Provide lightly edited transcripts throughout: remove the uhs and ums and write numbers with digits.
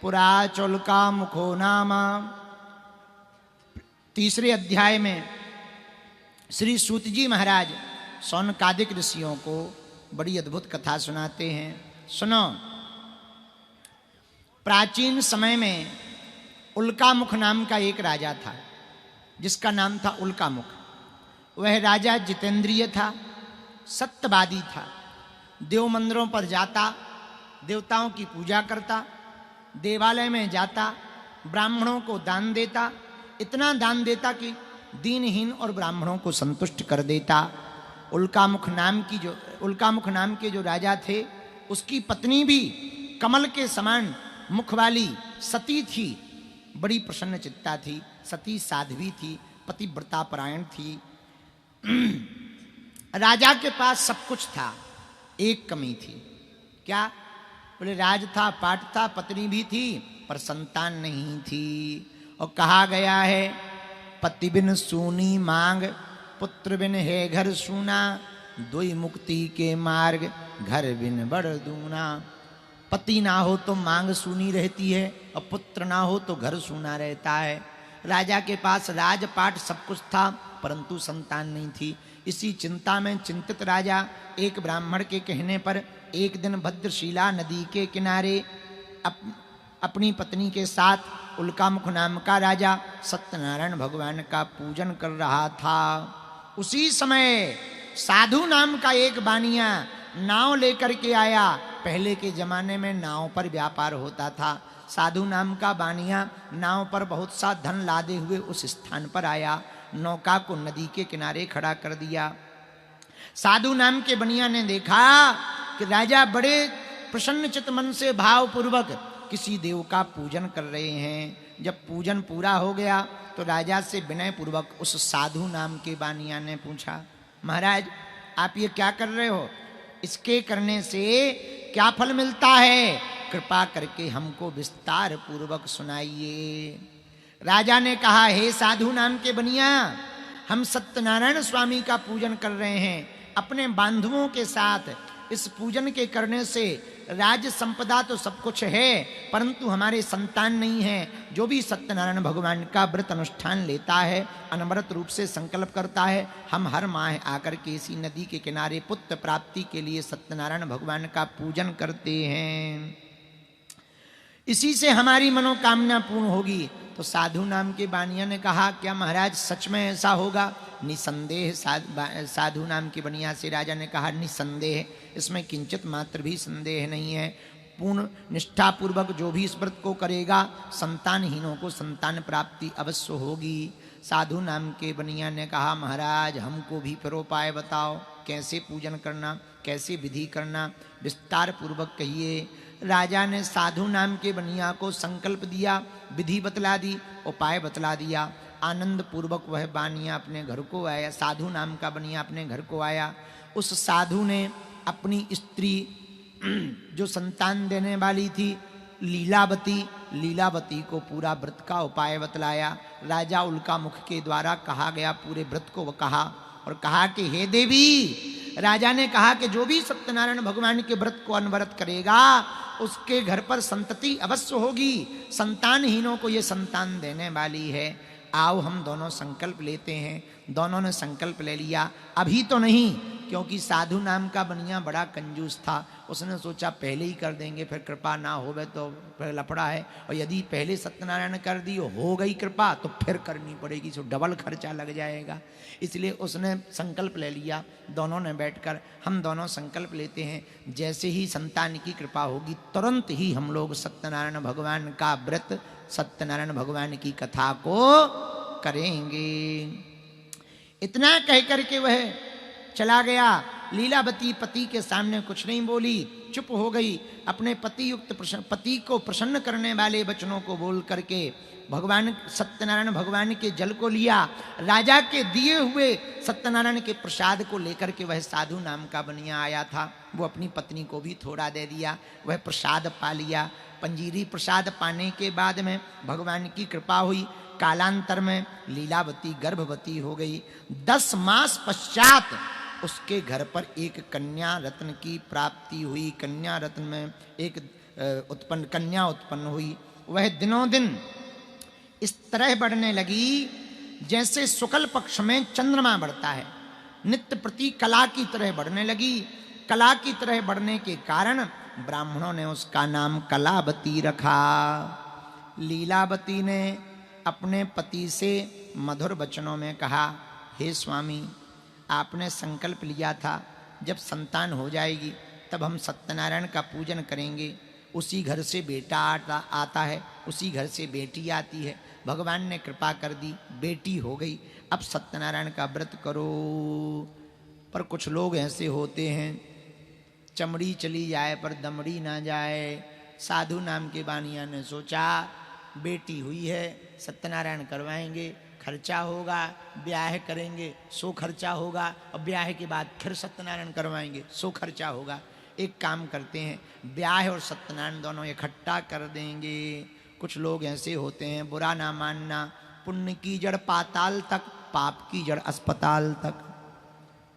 पुरा चौलका मुखो नामा। तीसरे अध्याय में श्री सूत जी महाराज सौनकादिक ऋषियों को बड़ी अद्भुत कथा सुनाते हैं। सुनो, प्राचीन समय में उल्कामुख नाम का एक राजा था जिसका नाम था उल्कामुख। वह राजा जितेंद्रिय था, सत्यवादी था, देव मंदिरों पर जाता, देवताओं की पूजा करता, देवालय में जाता, ब्राह्मणों को दान देता, इतना दान देता कि दीनहीन और ब्राह्मणों को संतुष्ट कर देता। उल्कामुख नाम के जो राजा थे, उसकी पत्नी भी कमल के समान मुख वाली सती थी, बड़ी प्रसन्न चित्ता थी, सती साध्वी थी, पतिव्रता परायण थी। राजा के पास सब कुछ था, एक कमी थी। क्या? बोले राज था, पाट था, पत्नी भी थी, पर संतान नहीं थी। और कहा गया है, पति बिन सूनी मांग, पुत्र बिन है घर सूना, दुई मुक्ति के मार्ग, घर बिन बड़ दूना। पति ना हो तो मांग सूनी रहती है और पुत्र ना हो तो घर सूना रहता है। राजा के पास राजपाट सब कुछ था, परंतु संतान नहीं थी। इसी चिंता में चिंतित राजा एक ब्राह्मण के कहने पर एक दिन भद्रशिला नदी के किनारे अपनी पत्नी के साथ उल्कामुख नाम का राजा सत्यनारायण भगवान का पूजन कर रहा था। उसी समय साधु नाम का एक बानिया नाव लेकर के आया। पहले के जमाने में नाव पर व्यापार होता था। साधु नाम का बानिया नाव पर बहुत सा धन लादे हुए उस स्थान पर आया। नौका को नदी के किनारे खड़ा कर दिया। साधु नाम के बनिया ने देखा कि राजा बड़े प्रसन्नचित मन से भावपूर्वक किसी देव का पूजन कर रहे हैं। जब पूजन पूरा हो गया तो राजा से विनय पूर्वक उस साधु नाम के बानिया ने पूछा, महाराज आप ये क्या कर रहे हो? इसके करने से क्या फल मिलता है? कृपा करके हमको विस्तार पूर्वक सुनाइए। राजा ने कहा, हे साधु नाम के बनिया, हम सत्यनारायण स्वामी का पूजन कर रहे हैं अपने बांधवों के साथ। इस पूजन के करने से राज संपदा तो सब कुछ है, परंतु हमारे संतान नहीं है। जो भी सत्यनारायण भगवान का व्रत अनुष्ठान लेता है, अनवरत रूप से संकल्प करता है, हम हर माह आकर के इसी नदी के किनारे पुत्र प्राप्ति के लिए सत्यनारायण भगवान का पूजन करते हैं। इसी से हमारी मनोकामना पूर्ण होगी। तो साधु नाम के बानिया ने कहा, क्या महाराज सच में ऐसा होगा? निसंदेह। साधु नाम के बनिया से राजा ने कहा, निसंदेह, इसमें किंचित मात्र भी संदेह नहीं है। पूर्ण निष्ठा पूर्वक जो भी इस व्रत को करेगा, संतानहीनों को संतान प्राप्ति अवश्य होगी। साधु नाम के बनिया ने कहा, महाराज हमको भी फिर उपाय बताओ, कैसे पूजन करना, कैसे विधि करना, विस्तार पूर्वक कहिए। राजा ने साधु नाम के बनिया को संकल्प दिया, विधि बतला दी, उपाय बतला दिया। आनंद पूर्वक वह बानिया अपने घर को आया, साधु नाम का बनिया अपने घर को आया। उस साधु ने अपनी स्त्री जो संतान देने वाली थी लीलावती को पूरा व्रत का उपाय बतलाया। राजा उल्कामुख के द्वारा कहा गया पूरे व्रत को कहा और कहा कि हे देवी, राजा ने कहा कि जो भी सत्यनारायण भगवान के व्रत को अनवरत करेगा उसके घर पर संतति अवश्य होगी। संतानहीनों को ये संतान देने वाली है। आओ हम दोनों संकल्प लेते हैं। दोनों ने संकल्प ले लिया। अभी तो नहीं, क्योंकि साधु नाम का बनिया बड़ा कंजूस था। उसने सोचा पहले ही कर देंगे, फिर कृपा ना होवे तो फिर लफड़ा है, और यदि पहले सत्यनारायण कर दी हो गई कृपा तो फिर करनी पड़ेगी, तो डबल खर्चा लग जाएगा। इसलिए उसने संकल्प ले लिया। दोनों ने बैठकर हम दोनों संकल्प लेते हैं, जैसे ही संतान की कृपा होगी तुरंत ही हम लोग सत्यनारायण भगवान का व्रत, सत्यनारायण भगवान की कथा को करेंगे। इतना कह करके वह चला गया। लीलावती पति के सामने कुछ नहीं बोली, चुप हो गई। अपने पति को प्रसन्न करने वाले वचनों को बोल करके भगवान सत्यनारायण भगवान के जल को लिया। राजा के दिए हुए सत्यनारायण के प्रसाद को लेकर के वह साधु नाम का बनिया आया था। वो अपनी पत्नी को भी थोड़ा दे दिया, वह प्रसाद पा लिया। पंजीरी प्रसाद पाने के बाद में भगवान की कृपा हुई। कालांतर में लीलावती गर्भवती हो गई। 10 मास पश्चात उसके घर पर एक कन्या रत्न की प्राप्ति हुई। कन्या रत्न में एक कन्या उत्पन्न हुई। वह दिनों दिन इस तरह बढ़ने लगी जैसे शुक्ल पक्ष में चंद्रमा बढ़ता है। नित्य प्रति कला की तरह बढ़ने लगी। कला की तरह बढ़ने के कारण ब्राह्मणों ने उसका नाम कलावती रखा। लीलावती ने अपने पति से मधुर वचनों में कहा, हे स्वामी, आपने संकल्प लिया था जब संतान हो जाएगी तब हम सत्यनारायण का पूजन करेंगे। उसी घर से बेटा आता है, उसी घर से बेटी आती है। भगवान ने कृपा कर दी, बेटी हो गई। अब सत्यनारायण का व्रत करो। पर कुछ लोग ऐसे होते हैं, चमड़ी चली जाए पर दमड़ी ना जाए। साधु नाम के बानिया ने सोचा बेटी हुई है, सत्यनारायण करवाएंगे, खर्चा होगा, ब्याह करेंगे सो खर्चा होगा, और ब्याह के बाद फिर सत्यनारायण करवाएंगे सो खर्चा होगा। एक काम करते हैं, ब्याह और सत्यनारायण दोनों इकट्ठा कर देंगे। कुछ लोग ऐसे होते हैं, बुरा ना मानना, पुण्य की जड़ पाताल तक, पाप की जड़ अस्पताल तक।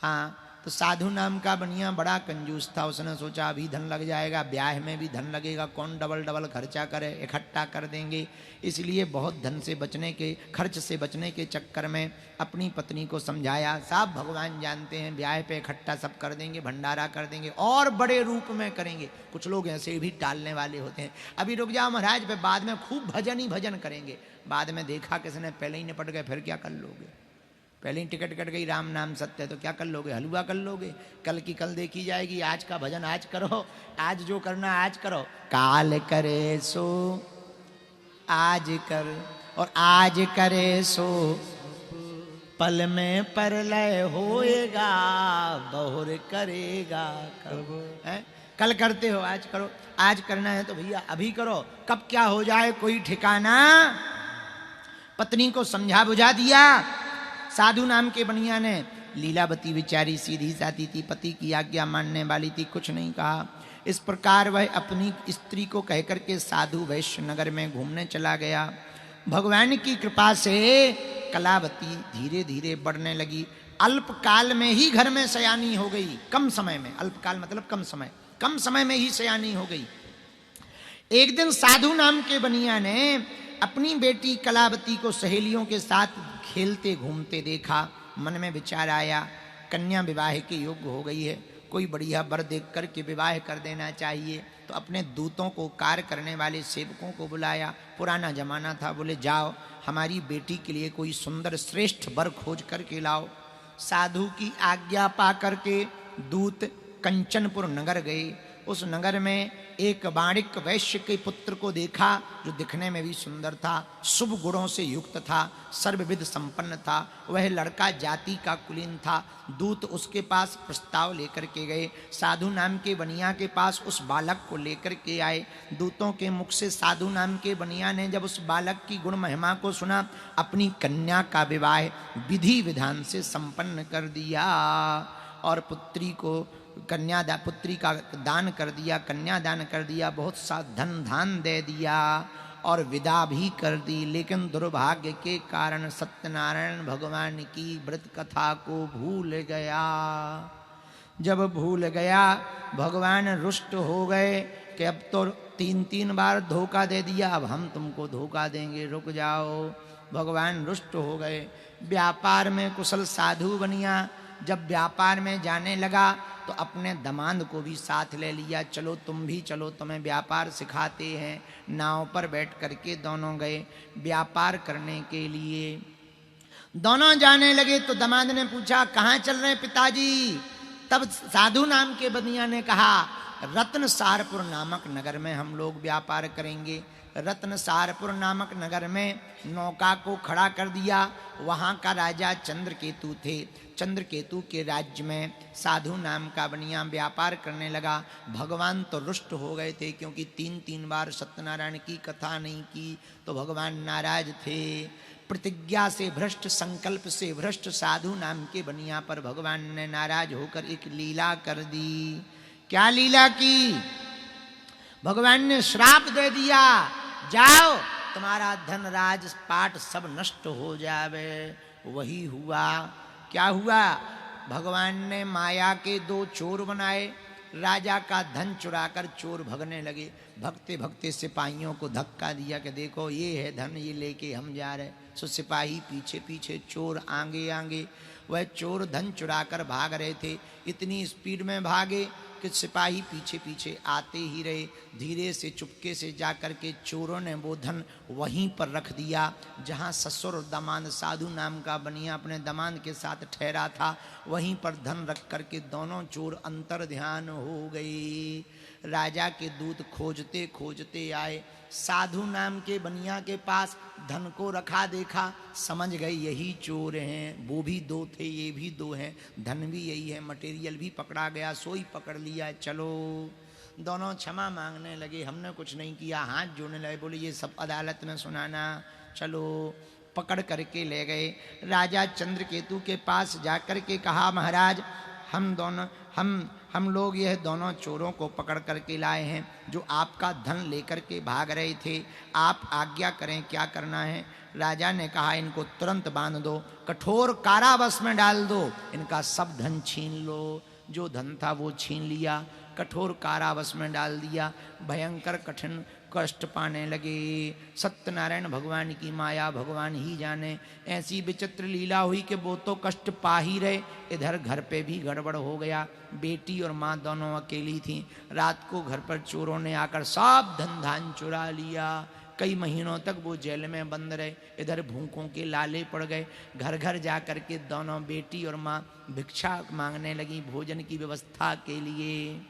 हाँ, तो साधु नाम का बनिया बड़ा कंजूस था। उसने सोचा अभी धन लग जाएगा, ब्याह में भी धन लगेगा, कौन डबल डबल खर्चा करे, इकट्ठा कर देंगे। इसलिए बहुत धन से बचने के, खर्च से बचने के चक्कर में अपनी पत्नी को समझाया, साहब भगवान जानते हैं, ब्याह पे इकट्ठा सब कर देंगे, भंडारा कर देंगे और बड़े रूप में करेंगे। कुछ लोग ऐसे भी टालने वाले होते हैं, अभी रुक जाओ महाराज, पे बाद में खूब भजन ही भजन करेंगे। बाद में देखा किसने पहले ही निपट गए, फिर क्या कर लोगे? पहले ही टिकट कट गई, राम नाम सत्य है, तो क्या कर लोगे? हलवा कर लोगे। कल की कल देखी जाएगी, आज का भजन आज करो, आज जो करना आज करो। काल करे सो आज कर, और आज करे सो पल में परलय होएगा, बहुर करेगा कब। कल करते हो आज करो, आज करना है तो भैया अभी करो, कब क्या हो जाए कोई ठिकाना। पत्नी को समझा बुझा दिया। साधु नाम के बनिया ने, लीलावती बेचारी सीधी सादी थी, पति की आज्ञा मानने वाली थी, कुछ नहीं कहा। इस प्रकार वह अपनी स्त्री को कहकर के साधु वैश्य नगर में घूमने चला गया। भगवान की कृपा से कलावती धीरे धीरे बढ़ने लगी। अल्पकाल में ही घर में सयानी हो गई, कम समय में। अल्पकाल मतलब कम समय, कम समय में ही सयानी हो गई। एक दिन साधु नाम के बनिया ने अपनी बेटी कलावती को सहेलियों के साथ खेलते घूमते देखा। मन में विचार आया, कन्या विवाह के योग्य हो गई है, कोई बढ़िया वर देख कर के विवाह कर देना चाहिए। तो अपने दूतों को, कार्य करने वाले सेवकों को बुलाया। पुराना जमाना था, बोले जाओ हमारी बेटी के लिए कोई सुंदर श्रेष्ठ वर खोज करके लाओ। साधु की आज्ञा पा करके दूत कंचनपुर नगर गए। उस नगर में एक वाणिक वैश्य के पुत्र को देखा, जो दिखने में भी सुंदर था, शुभ गुणों से युक्त था, सर्वविध संपन्न था। वह लड़का जाति का कुलीन था। दूत उसके पास प्रस्ताव लेकर के गए। साधु नाम के बनिया के पास उस बालक को लेकर के आए। दूतों के मुख से साधु नाम के बनिया ने जब उस बालक की गुण महिमा को सुना, अपनी कन्या का विवाह विधि विधान से संपन्न कर दिया और पुत्री को पुत्री का दान कर दिया, कन्यादान कर दिया, बहुत सा धन धान दे दिया और विदा भी कर दी। लेकिन दुर्भाग्य के कारण सत्यनारायण भगवान की व्रत कथा को भूल गया। जब भूल गया, भगवान रुष्ट हो गए कि अब तो 3 बार धोखा दे दिया, अब हम तुमको धोखा देंगे, रुक जाओ। भगवान रुष्ट हो गए। व्यापार में कुशल साधु बनिया जब व्यापार में जाने लगा तो अपने दामाद को भी साथ ले लिया, चलो तुम भी चलो, तुम्हें व्यापार सिखाते हैं। नाव पर बैठ करके दोनों गए व्यापार करने के लिए। दोनों जाने लगे तो दामाद ने पूछा, कहाँ चल रहे हैं पिताजी? तब साधु नाम के बनिया ने कहा, रत्नसारपुर नामक नगर में हम लोग व्यापार करेंगे। रत्नसारपुर नामक नगर में नौका को खड़ा कर दिया। वहाँ का राजा चंद्रकेतु थे। चंद्रकेतु के राज्य में साधु नाम का बनिया व्यापार करने लगा। भगवान तो रुष्ट हो गए थे, क्योंकि 3 बार सत्यनारायण की कथा नहीं की तो भगवान नाराज थे। प्रतिज्ञा से भ्रष्ट, संकल्प से भ्रष्ट साधु नाम के बनिया पर भगवान ने नाराज होकर एक लीला कर दी। क्या लीला की? भगवान ने श्राप दे दिया, जाओ तुम्हारा धन राज पाट सब नष्ट हो जावे। वही हुआ। क्या हुआ? भगवान ने माया के 2 चोर बनाए, राजा का धन चुराकर चोर भगने लगे। भगते भगते सिपाहियों को धक्का दिया कि देखो ये है धन, ये लेके हम जा रहे। सो सिपाही पीछे पीछे, चोर आगे आगे। वह चोर धन चुराकर भाग रहे थे, इतनी स्पीड में भागे कि सिपाही पीछे पीछे आते ही रहे। धीरे से चुपके से जाकर के चोरों ने वो धन वहीं पर रख दिया जहाँ ससुर और दामाद साधु नाम का बनिया अपने दामाद के साथ ठहरा था। वहीं पर धन रख करके दोनों चोर अंतर ध्यान हो गए। राजा के दूत खोजते खोजते आए, साधु नाम के बनिया के पास धन को रखा देखा, समझ गए यही चोर हैं। वो भी दो थे, ये भी दो हैं, धन भी यही है, मटेरियल भी पकड़ा गया, सोई पकड़ लिया, चलो। दोनों क्षमा मांगने लगे, हमने कुछ नहीं किया, हाथ जोड़ने लगे, बोले ये सब अदालत में सुनाना, चलो। पकड़ करके ले गए। राजा चंद्रकेतु के पास जाकर के कहा, महाराज हम लोग यह दोनों चोरों को पकड़ करके लाए हैं जो आपका धन लेकर के भाग रहे थे, आप आज्ञा करें क्या करना है। राजा ने कहा, इनको तुरंत बांध दो, कठोर कारावास में डाल दो, इनका सब धन छीन लो। जो धन था वो छीन लिया, कठोर कारावास में डाल दिया। भयंकर कठिन कष्ट पाने लगे। सत्यनारायण भगवान की माया भगवान ही जाने, ऐसी विचित्र लीला हुई कि वो तो कष्ट पा ही रहे, इधर घर पे भी गड़बड़ हो गया। बेटी और माँ दोनों अकेली थीं। रात को घर पर चोरों ने आकर सब धन धान चुरा लिया। कई महीनों तक वो जेल में बंद रहे, इधर भूखों के लाले पड़ गए। घर घर जा कर के दोनों बेटी और माँ भिक्षा मांगने लगी भोजन की व्यवस्था के लिए।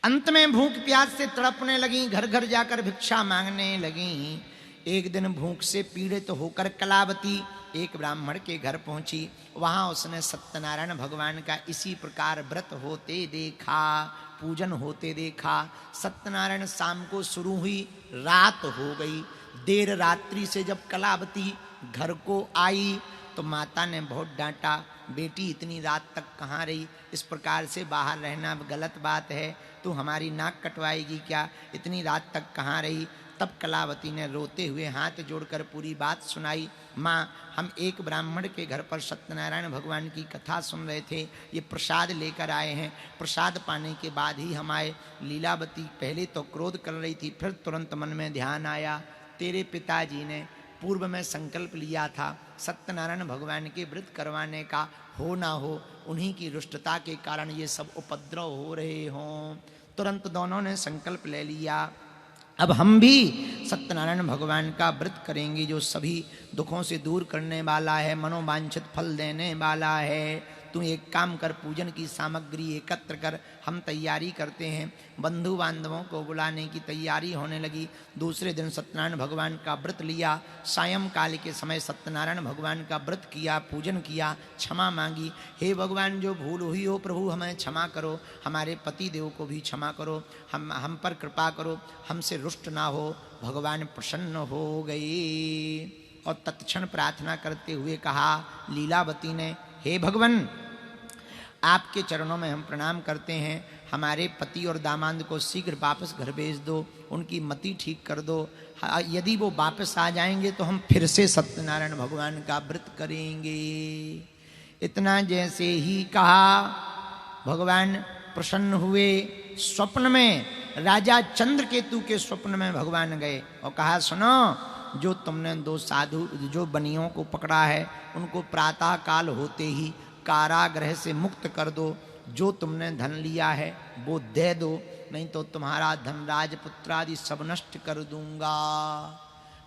अंत में भूख प्यास से तड़पने लगी, घर घर जाकर भिक्षा मांगने लगी। एक दिन भूख से पीड़ित होकर कलावती एक ब्राह्मण के घर पहुंची। वहां उसने सत्यनारायण भगवान का इसी प्रकार व्रत होते देखा, पूजन होते देखा। सत्यनारायण शाम को शुरू हुई, रात हो गई। देर रात्रि से जब कलावती घर को आई तो माता ने बहुत डांटा, बेटी इतनी रात तक कहाँ रही, इस प्रकार से बाहर रहना गलत बात है, तू हमारी नाक कटवाएगी क्या, इतनी रात तक कहाँ रही। तब कलावती ने रोते हुए हाथ जोड़कर पूरी बात सुनाई। माँ, हम एक ब्राह्मण के घर पर सत्यनारायण भगवान की कथा सुन रहे थे, ये प्रसाद लेकर आए हैं। प्रसाद पाने के बाद ही हम आए। लीलावती पहले तो क्रोध कर रही थी, फिर तुरंत मन में ध्यान आया, तेरे पिताजी ने पूर्व में संकल्प लिया था सत्यनारायण भगवान के व्रत करवाने का, हो ना हो उन्हीं की रुष्टता के कारण ये सब उपद्रव हो रहे हों। तुरंत दोनों ने संकल्प ले लिया, अब हम भी सत्यनारायण भगवान का व्रत करेंगे जो सभी दुखों से दूर करने वाला है, मनोवांछित फल देने वाला है। तू एक काम कर, पूजन की सामग्री एकत्र कर, हम तैयारी करते हैं। बंधु बांधवों को बुलाने की तैयारी होने लगी। दूसरे दिन सत्यनारायण भगवान का व्रत लिया। सायंकाल के समय सत्यनारायण भगवान का व्रत किया, पूजन किया, क्षमा मांगी। हे भगवान, जो भूल हुई हो प्रभु हमें क्षमा करो, हमारे पति देव को भी क्षमा करो, हम पर कृपा करो, हमसे रुष्ट ना हो। भगवान प्रसन्न हो गए और तत्क्षण प्रार्थना करते हुए कहा लीलावती ने, हे भगवान, आपके चरणों में हम प्रणाम करते हैं, हमारे पति और दामाद को शीघ्र वापस घर भेज दो, उनकी मति ठीक कर दो। यदि वो वापस आ जाएंगे तो हम फिर से सत्यनारायण भगवान का व्रत करेंगे। इतना जैसे ही कहा भगवान प्रसन्न हुए। स्वप्न में राजा चंद्रकेतु के स्वप्न में भगवान गए और कहा, सुनो, जो तुमने दो साधु जो बनियों को पकड़ा है उनको प्रातः काल होते ही कारागृह से मुक्त कर दो। जो तुमने धन लिया है वो दे दो, नहीं तो तुम्हारा धन राजपुत्र आदि सब नष्ट कर दूंगा।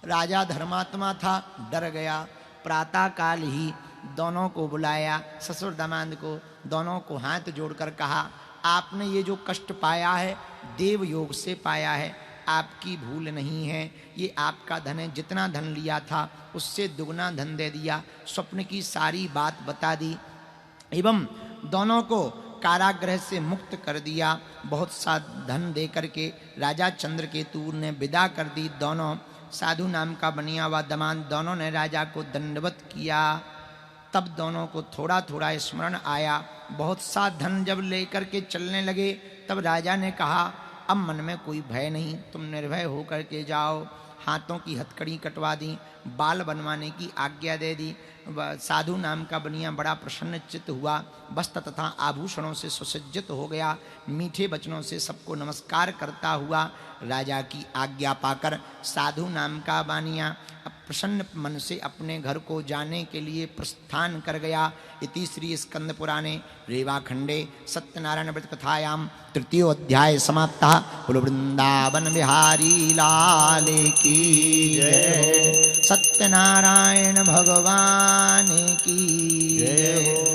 राजा धर्मात्मा था, डर गया। प्रातः काल ही दोनों को बुलाया, ससुर दामाद को, दोनों को हाथ जोड़कर कहा, आपने ये जो कष्ट पाया है देव योग से पाया है, आपकी भूल नहीं है, ये आपका धन है। जितना धन लिया था उससे दुगना धन दे दिया। स्वप्न की सारी बात बता दी एवं दोनों को कारागृह से मुक्त कर दिया। बहुत सा धन दे करके राजा चंद्रकेतु ने विदा कर दी। दोनों साधु नाम का बनिया हुआ दामाद दोनों ने राजा को दंडवत किया। तब दोनों को थोड़ा थोड़ा स्मरण आया। बहुत सा धन जब लेकर के चलने लगे तब राजा ने कहा, अब मन में कोई भय नहीं, तुम निर्भय होकर के जाओ। हाथों की हथकड़ी कटवा दी, बाल बनवाने की आज्ञा दे दी। साधु नाम का बनिया बड़ा प्रसन्न चित्त हुआ, वस्त्र तथा आभूषणों से सुसज्जित हो गया, मीठे वचनों से सबको नमस्कार करता हुआ राजा की आज्ञा पाकर साधु नाम का बानिया प्रसन्न मन से अपने घर को जाने के लिए प्रस्थान कर गया। इति श्री स्कंद पुराणे रेवाखंडे सत्यनारायण व्रत कथायां तृतीय अध्याय समाप्तः। बोलो वृंदावन बिहारी लाल की जय, सत्यनारायण भगवान की जय।